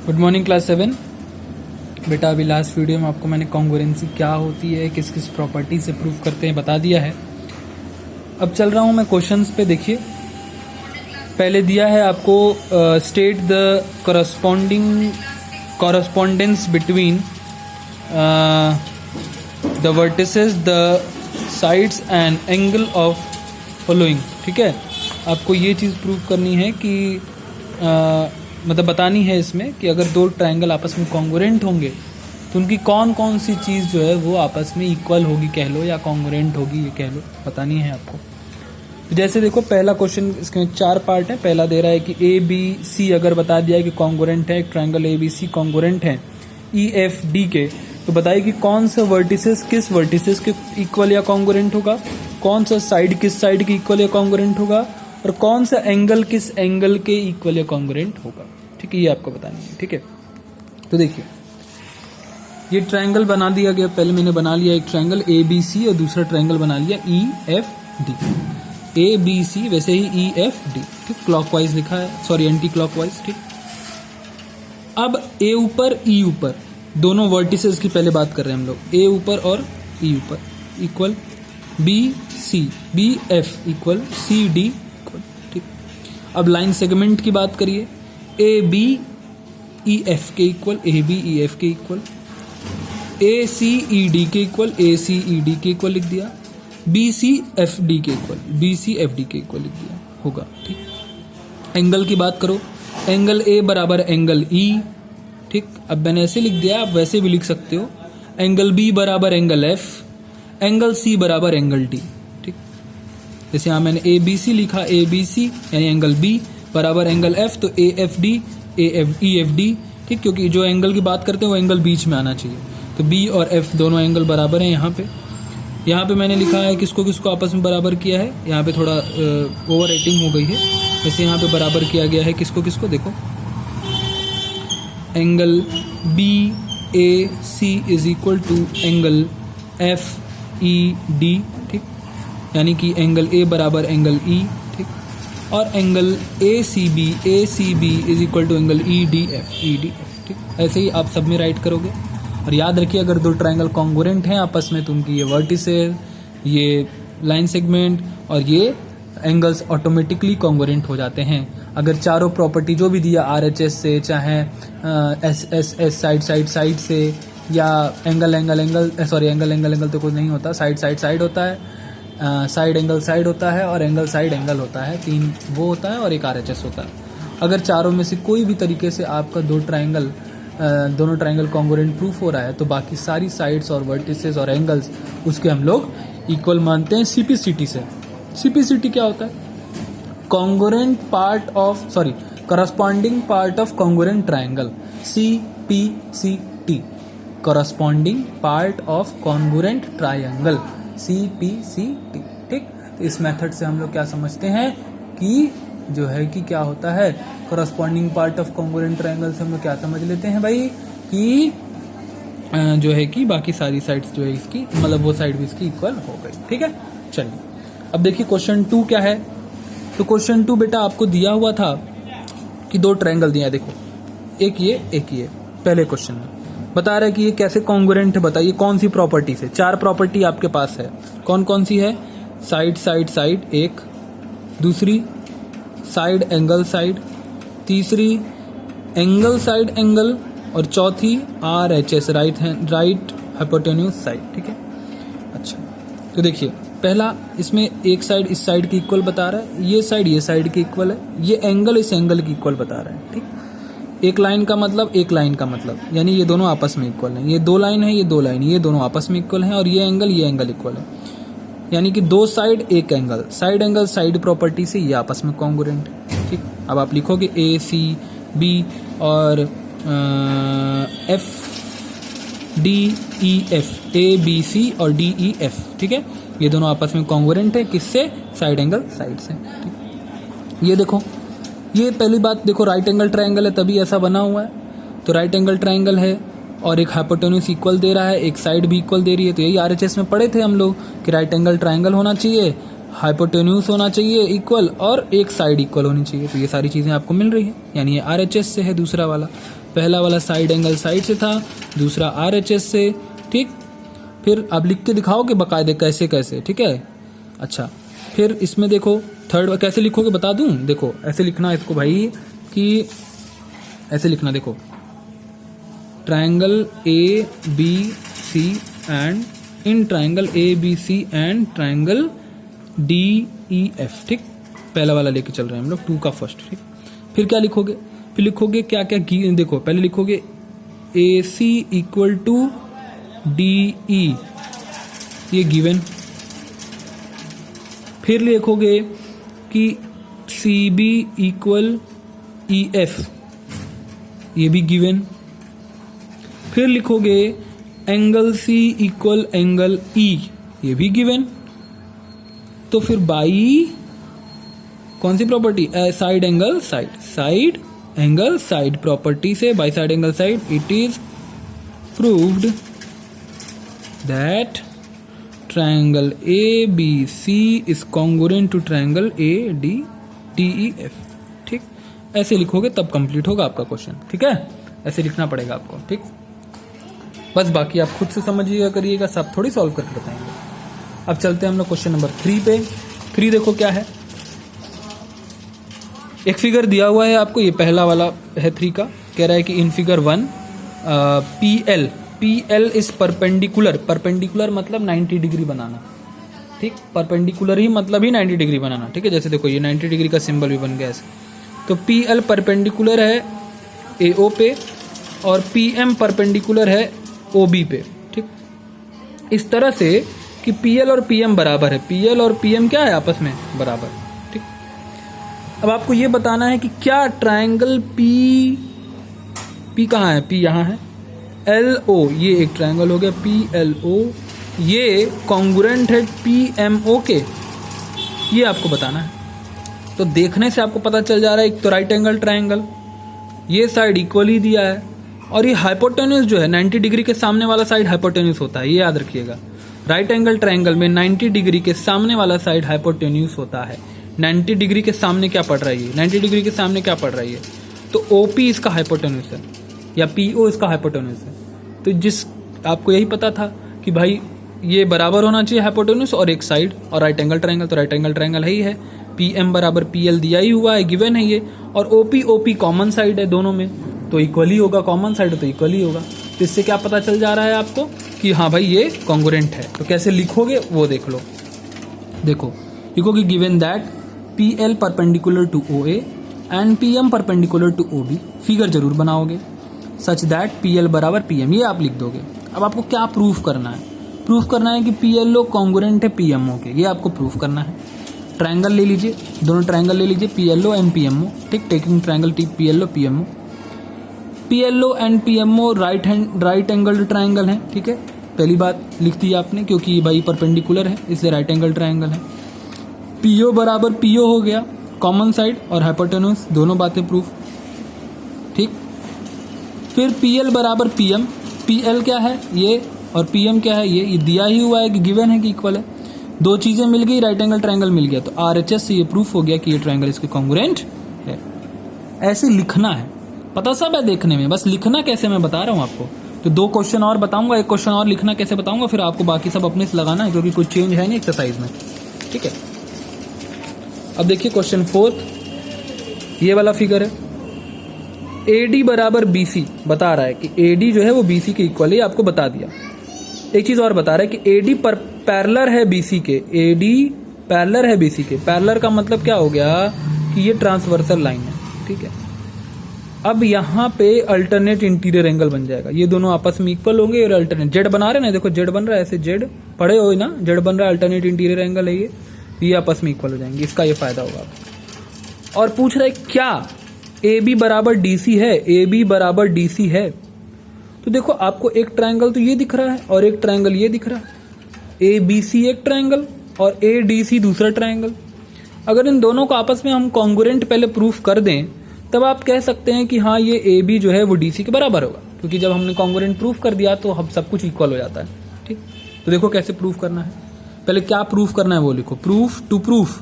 Good morning class 7। बेटा अभी last video में आपको मैंने कॉन्ग्रुएंसी क्या होती है, किस किस प्रॉपर्टी से प्रूव करते हैं बता दिया है। अब चल रहा हूं मैं क्वेश्चंस पे। देखिए पहले दिया है आपको state the correspondence between the vertices the sides and angle of following. ठीक है, आपको ये चीज़ प्रूव करनी है कि मतलब बतानी है इसमें कि अगर दो ट्रायंगल आपस में कॉन्ग्रुएंट होंगे तो उनकी कौन कौन सी चीज़ जो है वो आपस में इक्वल होगी कह लो, या कॉन्ग्रुएंट होगी ये कह लो, बतानी है आपको। तो जैसे देखो पहला क्वेश्चन, इसके 4 पार्ट है। पहला दे रहा है कि ए बी सी अगर बता दिया है कि कॉन्ग्रुएंट है, एक triangle A B C congruent है ई एफ डी के, तो बताइए कि कौन सा वर्टिसेस किस वर्टिसेस के इक्वल या कॉन्ग्रुएंट होगा, कौन सा साइड किस साइड के इक्वल या कॉन्ग्रुएंट होगा, और कौन सा एंगल किस एंगल के इक्वल या कॉन्ग्रुएंट होगा। ठीक है, ये आपको बताना है। ठीक है, तो देखिए ये ट्रायंगल बना दिया गया। पहले मैंने बना लिया एक ट्रायंगल ए बी सी और दूसरा ट्रायंगल बना लिया E F D. A B C वैसे ही ई एफ डी, ठीक, क्लॉकवाइज लिखा है, सॉरी एंटी क्लॉकवाइज। ठीक, अब ए ऊपर ई ऊपर दोनों वर्टिसेस की पहले बात कर रहे हैं हम लोग। ए ऊपर और ई ऊपर equal B C, B F equal C D equal. ठीक, अब लाइन सेगमेंट की बात करिए। ए बी ई एफ के equal, A B E F के equal, A C E D के equal, A C E D के इक्वल लिख दिया, बी सी एफ डी के equal, B C F D के इक्वल लिख दिया होगा। ठीक, एंगल की बात करो, एंगल ए बराबर एंगल ई। ठीक, अब मैंने ऐसे लिख दिया, आप वैसे भी लिख सकते हो। एंगल बी बराबर एंगल एफ, एंगल सी बराबर एंगल डी। ठीक, जैसे यहाँ मैंने ए बी सी लिखा, ए बी सी यानी एंगल बी बराबर एंगल एफ, तो A F D A F E F D. ठीक, क्योंकि जो एंगल की बात करते हैं वो एंगल बीच में आना चाहिए, तो बी और एफ दोनों एंगल बराबर हैं। यहाँ पे मैंने लिखा है किसको किसको आपस में बराबर किया है, यहाँ पे थोड़ा ओवर राइटिंग हो गई है, वैसे यहाँ पे बराबर किया गया है किसको किसको। देखो angle B A C is equal to angle F E D. ठीक, यानी कि एंगल ए बराबर एंगल ई। ठीक, और angle A C B is equal to angle E D F. ठीक, ऐसे ही आप सब में राइट करोगे। और याद रखिए अगर दो ट्रायंगल कॉन्ग्रुएंट हैं आपस में तो उनकी ये वर्टिसेस, ये लाइन सेगमेंट और ये एंगल्स ऑटोमेटिकली कॉन्ग्रुएंट हो जाते हैं। अगर चारों प्रॉपर्टी जो भी दिया आर एच एस से, चाहे एस एस एस साइड से, या एंगल तो कुछ नहीं होता, साइड होता है, साइड एंगल होता है, और एंगल साइड एंगल होता है, 3 वो होता है और एक आर एच एस होता है। अगर चारों में से कोई भी तरीके से आपका दोनों ट्रायंगल कॉन्ग्रुएंट प्रूफ हो रहा है तो बाकी सारी साइड्स और वर्टिसेस और एंगल्स उसके हम लोग इक्वल मानते हैं सीपीसीटी से। सीपीसीटी क्या होता है? Corresponding part of congruent triangle, CPCT, corresponding part of congruent triangle, CPCT. ठीक, तो इस मेथड से हम लोग क्या समझते हैं कि जो है कि क्या होता है, corresponding part of congruent triangle से हम लोग क्या समझ लेते हैं भाई कि जो है कि बाकी सारी साइड्स जो है इसकी, मतलब वो साइड भी इसकी इक्वल हो गई। ठीक है, चलिए अब देखिए क्वेश्चन 2 क्या है। तो क्वेश्चन 2 बेटा आपको दिया हुआ था कि दो ट्रायंगल दिया, देखो एक ये पहले क्वेश्चन में बता रहा है कि ये कैसे कॉन्ग्रुएंट है, बताइए कौन सी प्रॉपर्टी से। 4 प्रॉपर्टी आपके पास है, कौन कौन सी है? साइड एक, दूसरी साइड एंगल साइड, तीसरी एंगल साइड एंगल, और चौथी R H S right hypotenuse side. ठीक है, अच्छा तो देखिए पहला इसमें एक साइड इस साइड की इक्वल बता रहा है, ये साइड की इक्वल है, ये एंगल इस एंगल की इक्वल बता रहा है। ठीक, एक लाइन का मतलब यानी ये दोनों आपस में इक्वल हैं। ये 2 लाइन है, ये 2 लाइन, ये दोनों आपस में इक्वल हैं, और ये एंगल इक्वल है, यानी कि 2 साइड एक एंगल, साइड प्रॉपर्टी से ये आपस में कॉन्ग्रुएंट है। ठीक, अब आप लिखोगे ए सी बी और F D E F, A B C और डी ई एफ। ठीक है, ये दोनों आपस में कॉन्ग्रुएंट है, किससे? साइड एंगल साइड से। ठीक, ये देखो, ये पहली बात देखो, राइट एंगल ट्रायंगल है तभी ऐसा बना हुआ है, तो राइट एंगल ट्रायंगल है और एक हाइपोटेन्यूज इक्वल दे रहा है, एक साइड भी इक्वल दे रही है, तो यही आरएचएस में पढ़े थे हम लोग कि राइट एंगल ट्रायंगल होना चाहिए, हाइपोटेन्यूज होना चाहिए इक्वल, और एक साइड इक्वल होनी चाहिए। तो ये सारी चीज़ें आपको मिल रही है, यानी ये आरएचएस से है दूसरा वाला। पहला वाला साइड एंगल साइड से था, दूसरा RHS से, ठीक। फिर आप लिख के दिखाओगे बाकायदे कैसे कैसे, ठीक है। अच्छा, फिर इसमें देखो थर्ड कैसे लिखोगे बता दूं। देखो ऐसे लिखना इसको भाई, कि ऐसे लिखना, देखो triangle ABC and in triangle ABC and triangle DEF, ठीक। पहला वाला लेके चल रहे हैं हम लोग 2 का फर्स्ट, ठीक। फिर क्या लिखोगे, फिर लिखोगे क्या क्या, देखो पहले लिखोगे AC इक्वल टू DE, ये गिवन। फिर लिखोगे कि CB इक्वल EF, ये भी गिवन। फिर लिखोगे angle C equal angle E, ये भी गिवन। तो फिर बाई कौन सी property, side angle side, side angle side property से, by side angle side, it is proved that triangle ABC is congruent to triangle ADDEF, ठीक। ऐसे लिखोगे तब कंप्लीट होगा आपका क्वेश्चन, ठीक है। ऐसे लिखना पड़ेगा आपको, ठीक। बस बाकी आप खुद से समझिएगा, करिएगा, सब थोड़ी सॉल्व करके बताएंगे। अब चलते हैं हम लोग क्वेश्चन नंबर 3 पे। 3 देखो क्या है, एक फिगर दिया हुआ है आपको, ये पहला वाला है 3 का। कह रहा है कि in figure 1 PL is perpendicular, perpendicular मतलब 90 डिग्री बनाना, ठीक। परपेंडिकुलर ही मतलब ही 90 डिग्री बनाना, ठीक है। जैसे देखो ये 90 डिग्री का सिंबल भी बन गया ऐसे। तो PL परपेंडिकुलर है AO पे और PM परपेंडिकुलर है OB पे, ठीक। इस तरह से कि PL और PM बराबर है, PL और PM क्या है आपस में बराबर, ठीक। अब आपको ये बताना है कि क्या ट्रायंगल P कहाँ है, P यहाँ है, LO ये एक ट्रायंगल हो गया PLO, ये कॉन्ग्रुएंट है PMO के, ये आपको बताना है। तो देखने से आपको पता चल जा रहा है, एक तो राइट एंगल ट्रायंगल, ये साइड इक्वली दिया है, और ये हाइपोटेन्यूज जो है 90 डिग्री के सामने वाला साइड हाइपोटेन्यूज होता है, ये याद रखिएगा। राइट एंगल ट्रायंगल में 90 डिग्री के सामने वाला साइड हाइपोटेन्यूज होता है। 90 डिग्री के सामने क्या पड़ रहा है, 90 डिग्री के सामने क्या पड़ रहा है, तो OP इसका हाइपोटेन्यूज है या PO इसका हाइपोटेन्यूज है। तो जिस आपको यही पता था कि भाई ये बराबर होना चाहिए हाइपोटेन्यूज और एक साइड, और राइट एंगल ट्रायंगल, तो राइट एंगल ट्रायंगल है ही है। PM बराबर PL दिया ही हुआ है, गिवन है ये, और OP कॉमन साइड है दोनों में, तो इक्वली होगा, कॉमन साइड है तो इक्वली होगा। तो इससे क्या पता चल जा रहा है आपको कि हाँ भाई ये कॉन्ग्रुएंट है। तो कैसे लिखोगे वो देख लो, देखो लिखोगे given that PL perpendicular to OA and PM perpendicular to OB, figure जरूर बनाओगे, सच दैट PL बराबर PM, ये आप लिख दोगे। अब आपको क्या प्रूफ करना है, प्रूफ करना है कि PLO कॉन्ग्रुएंट है PMO के, ये आपको प्रूफ करना है। ट्रायंगल ले लीजिए, दोनों ट्रायंगल ले लीजिए PLO एंड PMO, ठीक। Taking triangle PLO PMO, PLO and PMO right angle triangle है, ठीक है। पहली बात लिख दी आपने, क्योंकि भाई परपेंडिकुलर है इसलिए राइट एंगल ट्रायंगल है। PO बराबर PO हो गया, कॉमन साइड और हाइपोटेन्यूज, दोनों बातें प्रूफ, ठीक। फिर PL बराबर PM, PL क्या है ये और PM क्या है ये दिया ही हुआ है कि गिवन है कि इक्वल है। दो चीजें मिल गई, राइट एंगल ट्रायंगल मिल गया, तो RHS से ये प्रूफ हो गया कि ये ट्रायंगल इसके कॉन्ग्रुएंट है। ऐसे लिखना है, पता सब है देखने में, बस लिखना कैसे मैं बता रहा हूँ आपको। तो 2 क्वेश्चन और बताऊंगा, एक क्वेश्चन और लिखना कैसे बताऊंगा, फिर आपको बाकी सब अपने से लगाना है, क्योंकि कुछ चेंज है नहीं एक्सरसाइज में, ठीक है। अब देखिए क्वेश्चन 4, ये वाला फिगर है, AD बराबर BC बता रहा है कि AD जो है वो BC के इक्वल है, आपको बता दिया। एक चीज और बता रहा है कि AD पर पैरेलल है BC के, AD पैरेलल है BC के। पैरेलल का मतलब क्या हो गया कि ये ट्रांसवर्सल लाइन है, ठीक है। अब यहाँ पे अल्टरनेट इंटीरियर एंगल बन जाएगा, ये दोनों आपस में इक्वल होंगे और अल्टरनेट जेड बना रहे ना, देखो जेड बन रहा है ऐसे, जेड पढ़े हो ना, जेड बन रहा है, अल्टरनेट इंटीरियर एंगल है ये आपस में इक्वल हो जाएंगे, इसका ये फायदा होगा आपको। और पूछ रहा है क्या AB बराबर DC है, AB बराबर DC है। तो देखो आपको एक ट्रायंगल तो ये दिख रहा है और एक ट्रायंगल ये दिख रहा है, ABC एक ट्रायंगल और ADC दूसरा ट्रायंगल। अगर इन दोनों को आपस में हम कॉन्ग्रुएंट पहले प्रूफ कर दें, तब आप कह सकते हैं कि हाँ ये AB जो है वो DC के बराबर होगा, क्योंकि जब हमने कॉन्ग्रुएंट प्रूफ कर दिया तो हम सब कुछ इक्वल हो जाता है, ठीक। तो देखो कैसे प्रूफ करना है, पहले क्या प्रूफ करना है वो लिखो। Proof to proof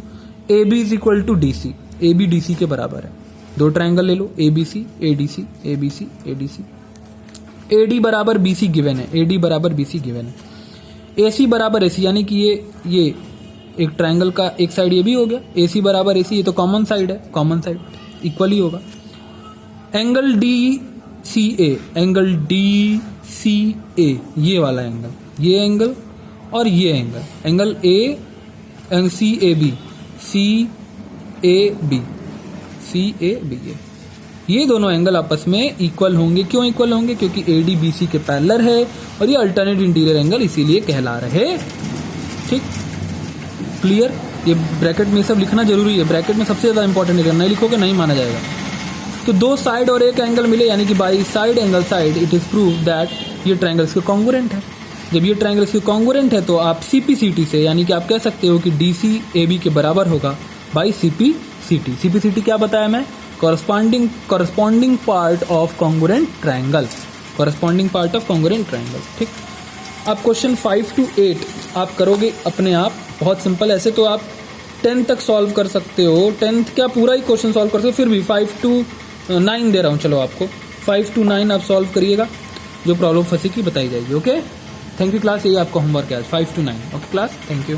AB is equal to DC, AB DC के बराबर है। दो ट्रायंगल ले लो, ABC ADC ABC ADC, AD बराबर BC गिवन है, AD बराबर BC गिवन है, AC बराबर AC, यानी कि ये एक ट्रायंगल का एक साइड ये भी हो गया, AC बराबर AC, ये तो कॉमन साइड है, कॉमन साइड इक्वली होगा। एंगल DCA, एंगल DCA, ये वाला एंगल, ये एंगल और ये एंगल, एंगल CAB, ये दोनों एंगल आपस में इक्वल होंगे। क्यों इक्वल होंगे? क्योंकि AD BC के पैरेलल है और ये अल्टरनेट इंटीरियर एंगल इसीलिए कहला रहे। ठीक, क्लियर? ये ब्रैकेट में सब लिखना जरूरी है, ब्रैकेट में सबसे ज्यादा इंपॉर्टेंट है, नहीं लिखोगे नहीं माना जाएगा। तो दो साइड और एक एंगल मिले, यानी कि by side angle side it is prove that ये ट्रायंगल्स के कॉन्ग्रुएंट है। जब ये ट्रायंगल्स के कॉन्ग्रुएंट है तो आप CPCT से, यानी कि आप कह सकते हो कि DCAB के बराबर होगा बाई CPCT। CPCT क्या बताया मैं? Corresponding part of congruent triangle, corresponding part of congruent triangle. ठीक, आप क्वेश्चन 5 to 8 आप करोगे अपने आप, बहुत सिंपल। ऐसे तो आप 10 तक सॉल्व कर सकते हो, 10th क्या पूरा ही क्वेश्चन सॉल्व कर सकते हो, फिर भी 5 to 9 दे रहा हूँ, चलो आपको 5 to 9 आप सॉल्व करिएगा, जो प्रॉब्लम फंसी की बताई जाएगी। ओके, थैंक यू क्लास, यही आपका होमवर्क है आज 5 to 9। Okay class, thank you.